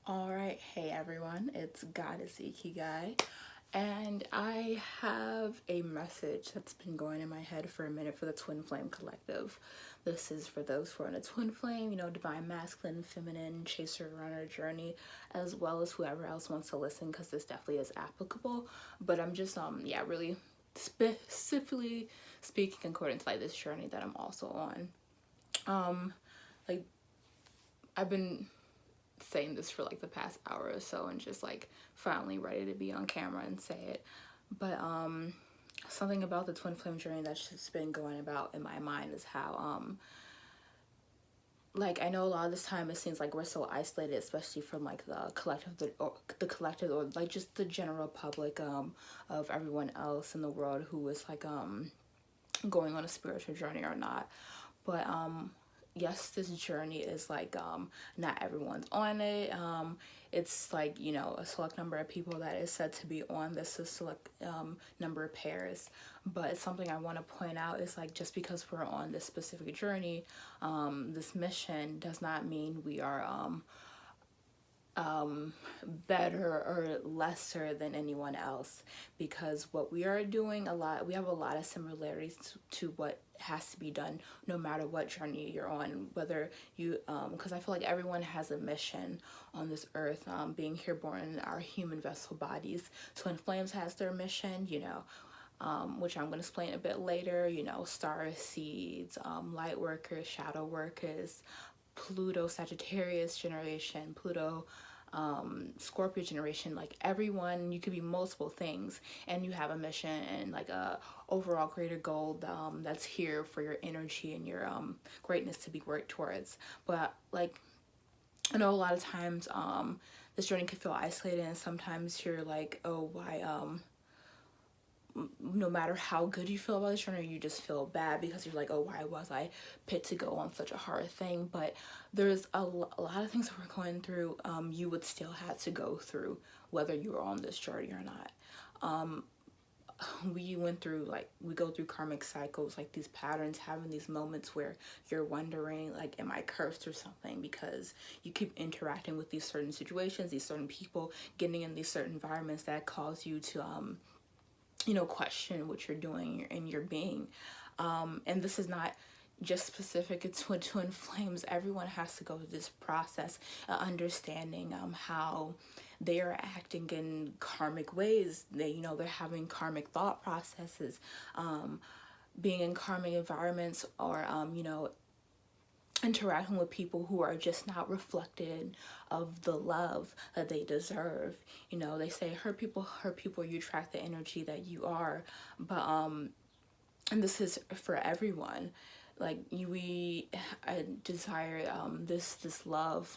All right, hey everyone, it's Goddess Ikigai, and I have a message that's been going in my head for a minute for the Twin Flame Collective. This is for those who are in a twin flame, divine masculine, feminine, chaser, runner journey, as well as whoever else wants to listen, because this definitely is applicable. But I'm just, really specifically speaking according to like this journey that I'm also on. Like, I've been saying this for like the past hour or so and just like finally ready to be on camera and say it. But something about the twin flame journey that's just been going about in my mind is how like I know a lot of this time it seems like we're so isolated, especially from like the collective or like just the general public of everyone else in the world who is like going on a spiritual journey or not. But yes, this journey is like not everyone's on it. It's like, a select number of people that is said to be on this, a select number of pairs. But it's something I want to point out is like, just because we're on this specific journey, this mission does not mean we are better or lesser than anyone else, because what we are doing we have a lot of similarities to what has to be done no matter what journey you're on, whether you because I feel like everyone has a mission on this earth, being here born in our human vessel bodies. Twin Flames has their mission, which I'm going to explain a bit later, star seeds, light workers, shadow workers, Pluto Sagittarius generation, Pluto Scorpio generation. Like everyone, you could be multiple things and you have a mission and like a overall greater goal that's here for your energy and your greatness to be worked towards. But like, I know a lot of times this journey can feel isolated, and sometimes you're like, oh, why no matter how good you feel about this journey, you just feel bad because you're like, oh, why was I picked to go on such a hard thing? But there's a lot of things that we're going through, you would still have to go through whether you were on this journey or not. We go through karmic cycles, like these patterns, having these moments where you're wondering, like, am I cursed or something? Because you keep interacting with these certain situations, these certain people, getting in these certain environments that cause you to question what you're doing and your being. And this is not just specific to twin flames. Everyone has to go through this process, understanding how they are acting in karmic ways. They're having karmic thought processes, being in karmic environments, or interacting with people who are just not reflected of the love that they deserve. They say hurt people, you attract the energy that you are. But and this is for everyone. Like I desire this love,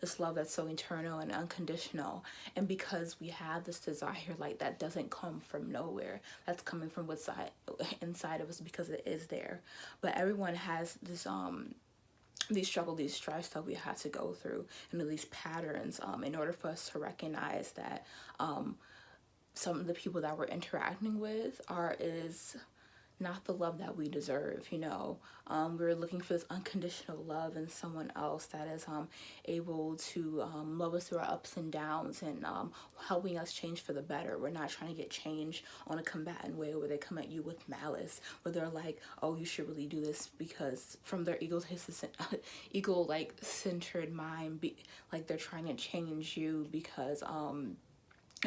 this love that's so eternal and unconditional. And because we have this desire, like, that doesn't come from nowhere, that's coming from what's inside of us, because it is there. But everyone has this these struggles, these stress that we have to go through, and these patterns, in order for us to recognize that some of the people that we're interacting with is not the love that we deserve. We're looking for this unconditional love in someone else that is able to love us through our ups and downs, and helping us change for the better. We're not trying to get change on a combatant way where they come at you with malice, where they're like, oh, you should really do this, because from their ego like centered mind, like they're trying to change you because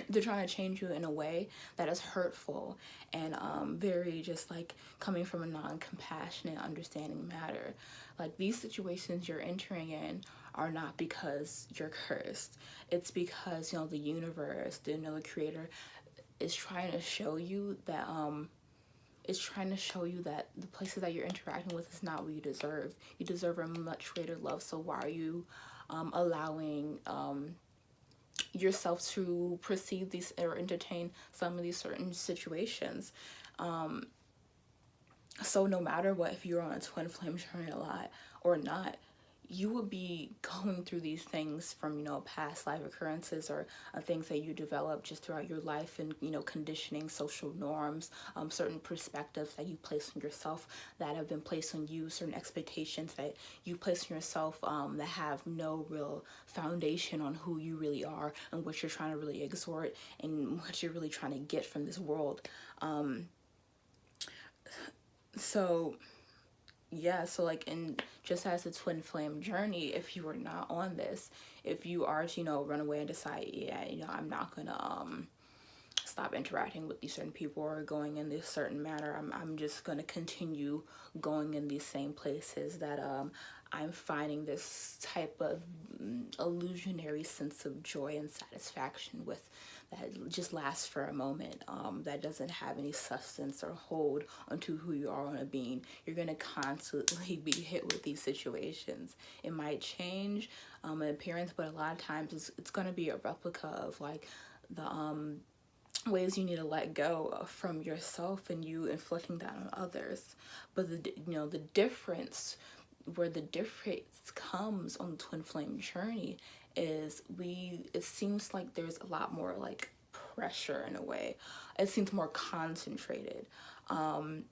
they're trying to change you in a way that is hurtful and very just like coming from a non-compassionate, understanding matter. Like, these situations you're entering in are not because you're cursed. It's because the universe, the creator, is trying to show you that the places that you're interacting with is not what you deserve. You deserve a much greater love. So why are you allowing yourself to perceive these or entertain some of these certain situations? So no matter what, if you're on a twin flame journey a lot or not, you would be going through these things from, past life occurrences, or things that you develop just throughout your life, and, conditioning, social norms, certain perspectives that you place on yourself that have been placed on you, certain expectations that you place on yourself, that have no real foundation on who you really are and what you're trying to really exhort and what you're really trying to get from this world. So yeah, so like, in just as a twin flame journey, if you are not on this, if you are to, run away and decide, yeah, I'm not gonna stop interacting with these certain people or going in this certain manner, I'm just gonna continue going in these same places that I'm finding this type of illusionary sense of joy and satisfaction with, that just lasts for a moment, that doesn't have any substance or hold onto who you are on a being. You're going to constantly be hit with these situations. It might change in appearance, but a lot of times it's going to be a replica of like the ways you need to let go from yourself, and you inflicting that on others. But the difference, where the difference comes on the twin flame journey, is it seems like there's a lot more like pressure in a way. It seems more concentrated,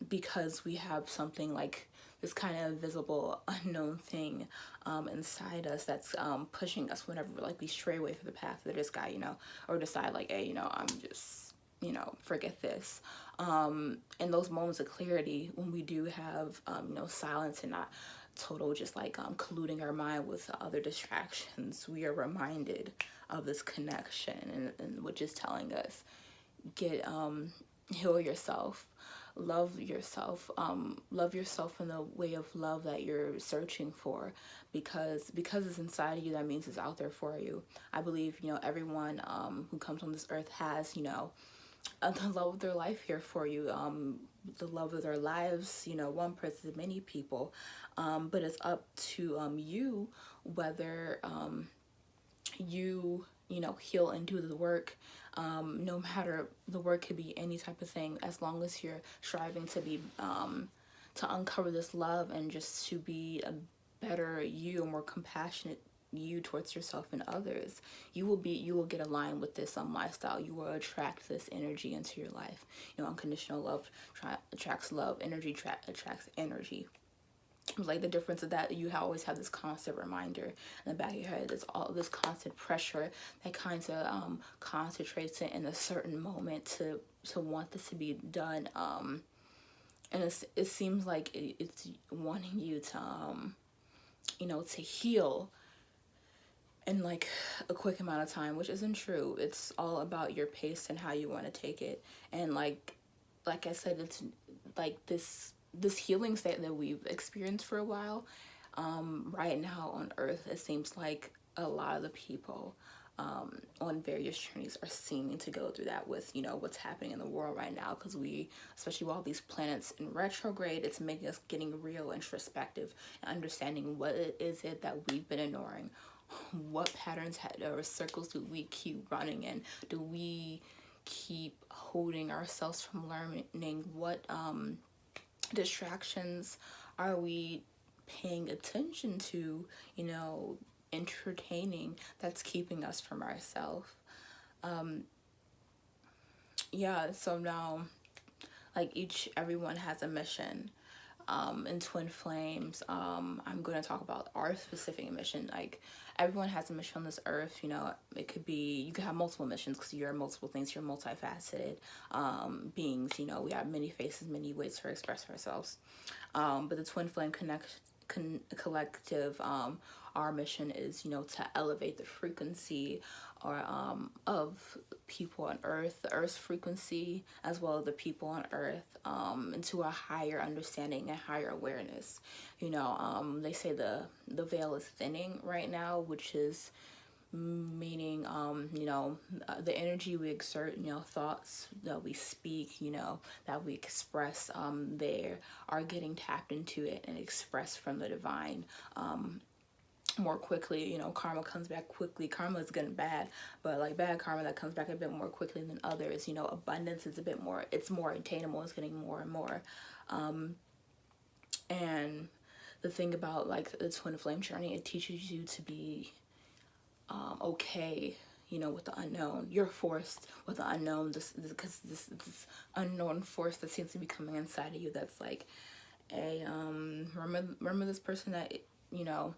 because we have something like this kind of invisible, unknown thing inside us that's pushing us whenever like we stray away from the path of this guy, or decide like, hey, I'm just, forget this. In those moments of clarity, when we do have, silence and not total just like colluding our mind with other distractions, we are reminded of this connection, and which is telling us, get heal yourself, love yourself, love yourself in the way of love that you're searching for, because it's inside of you, that means it's out there for you. I believe, everyone who comes on this earth has, the love of their life here for you, the love of their lives, one person, many people, but it's up to you whether you heal and do the work. No matter, the work could be any type of thing, as long as you're striving to be to uncover this love, and just to be a better you, a more compassionate you towards yourself and others, you will get aligned with this lifestyle. You will attract this energy into your life. Unconditional love attracts love. Energy attracts energy. Like, the difference is that you always have this constant reminder in the back of your head. There's all this constant pressure that kind of concentrates it in a certain moment to want this to be done. And it seems like it's wanting you to heal in like a quick amount of time, which isn't true. It's all about your pace and how you want to take it. And like I said, it's like this healing state that we've experienced for a while. Right now on earth, it seems like a lot of the people on various journeys are seeming to go through that with, what's happening in the world right now, because especially with all these planets in retrograde, it's making us getting real introspective and understanding what it is that we've been ignoring. What patterns or circles do we keep running in? Do we keep holding ourselves from learning? What distractions are we paying attention to, entertaining, that's keeping us from ourselves? Yeah, so now, like, everyone has a mission. In Twin Flames, I'm going to talk about our specific mission. Like, everyone has a mission on this earth. It could be, you could have multiple missions because you're multiple things. You're multifaceted beings. We have many faces, many ways to express ourselves. But the Twin Flame Collective, our mission is, to elevate the frequency of people on earth, the earth's frequency, as well as the people on earth, into a higher understanding and higher awareness. They say the veil is thinning right now, which is meaning, the energy we exert, thoughts that we speak, that we express, they are getting tapped into it and expressed from the divine, more quickly. Karma comes back quickly. Karma is good and bad, but like bad karma that comes back a bit more quickly than others. Abundance is a bit more, it's more attainable. It's getting more and more. And the thing about like the twin flame journey, it teaches you to be okay, you know, with the unknown. You're forced with the unknown, because this unknown force that seems to be coming inside of you, that's like a remember this person that, you know,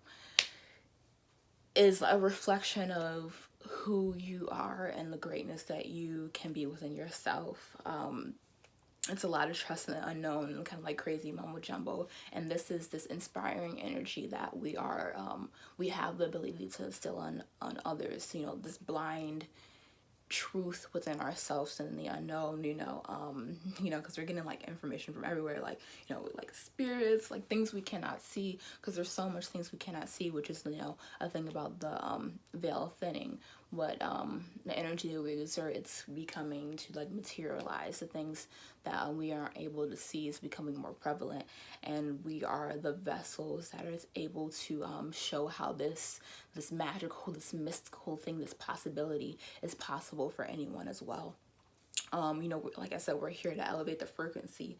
is a reflection of who you are and the greatness that you can be within yourself. It's a lot of trust in the unknown and kind of like crazy mumbo jumbo. And this is this inspiring energy that we have the ability to instill on others. You know, this blind truth within ourselves and the unknown, you know, because we're getting like information from everywhere, like, you know, like spirits, like things we cannot see, because there's so much things we cannot see, which is, you know, a thing about the veil thinning. What the energy that we exert, it's becoming to like materialize. The things that we aren't able to see is becoming more prevalent, and we are the vessels that are able to show how this magical, this mystical thing, this possibility is possible for anyone as well. You know, like I said, we're here to elevate the frequency.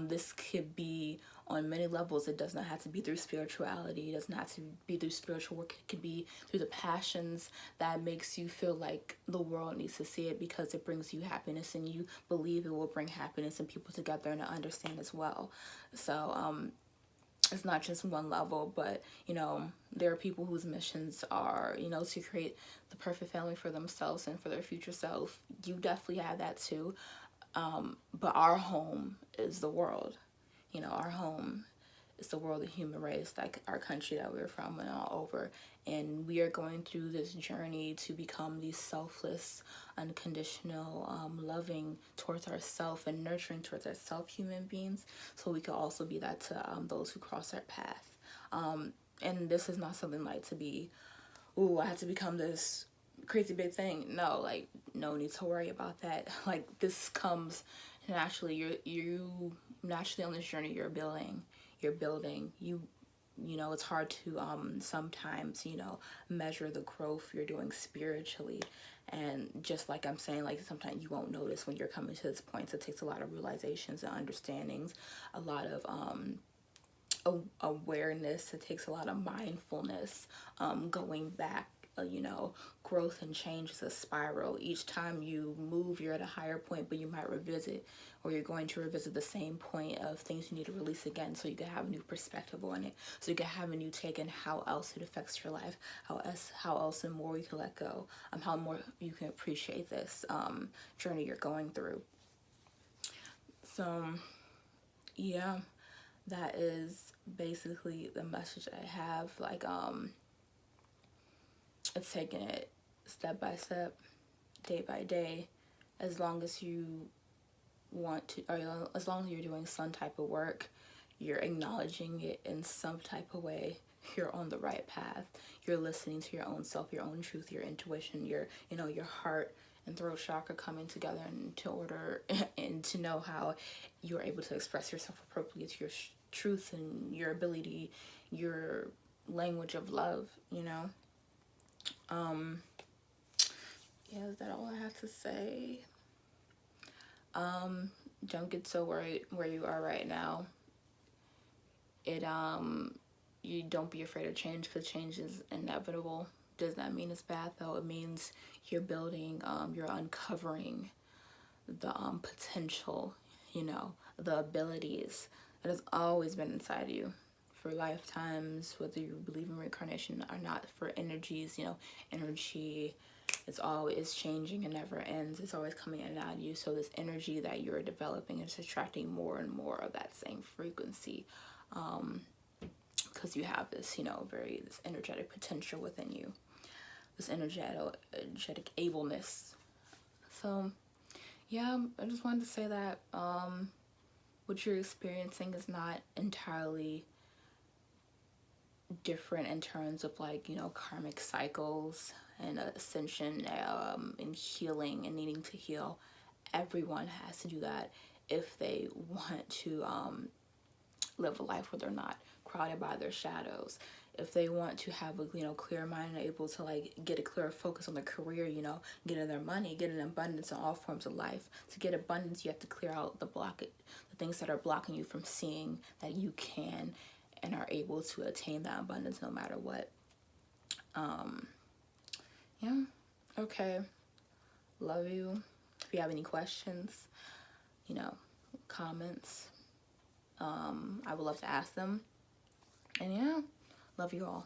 This could be on many levels. It does not have to be through spirituality. It doesn't have to be through spiritual work. It could be through the passions that makes you feel like the world needs to see it, because it brings you happiness and you believe it will bring happiness and people together and to understand as well. So it's not just one level, but, you know, there are people whose missions are, you know, to create the perfect family for themselves and for their future self. You definitely have that too. But our home is the world. You know, our home is the world, the human race, like our country that we're from and all over. And we are going through this journey to become these selfless, unconditional, loving towards ourselves and nurturing towards ourselves human beings. So we can also be that to those who cross our path. And this is not something like to be, ooh, I have to become this crazy big thing. No, like, no need to worry about that. Like, this comes naturally. You naturally on this journey, you're building. You know, it's hard to sometimes, you know, measure the growth you're doing spiritually. And just like I'm saying, like, sometimes you won't notice when you're coming to this point. So it takes a lot of realizations and understandings, a lot of awareness. It takes a lot of mindfulness, going back. You know, growth and change is a spiral. Each time you move, you're at a higher point, but you might revisit, or you're going to revisit the same point of things you need to release again, so you can have a new perspective on it, so you can have a new take on how else it affects your life, how else and more you can let go, how more you can appreciate this journey you're going through. So yeah, that is basically the message I have. Like, it's taking it step by step, day by day, as long as you want to, or as long as you're doing some type of work, you're acknowledging it in some type of way, you're on the right path. You're listening to your own self, your own truth, your intuition, your, you know, your heart and throat chakra coming together and to order and to know how you're able to express yourself appropriately to your truth and your ability, your language of love, you know. Yeah, is that all I have to say? Don't get so worried where you are right now. You don't be afraid of change, because change is inevitable. Does not mean it's bad though. It means you're building, you're uncovering the potential, you know, the abilities that has always been inside of you for lifetimes, whether you believe in reincarnation or not, for energies, you know, energy, it's always changing and never ends. It's always coming in and out of you. So this energy that you're developing is attracting more and more of that same frequency, because you have this, you know, this energetic potential within you, this energetic ableness. So yeah, I just wanted to say that what you're experiencing is not entirely different in terms of, like, you know, karmic cycles and ascension, and healing and needing to heal. Everyone has to do that if they want to live a life where they're not crowded by their shadows. If they want to have a, you know, clear mind and able to, like, get a clear focus on their career, you know, getting their money, getting abundance in all forms of life. To get abundance, you have to clear out the things that are blocking you from seeing that you can and are able to attain that abundance no matter what. Yeah. Okay. Love you. If you have any questions, comments, I would love to ask them. And yeah, love you all.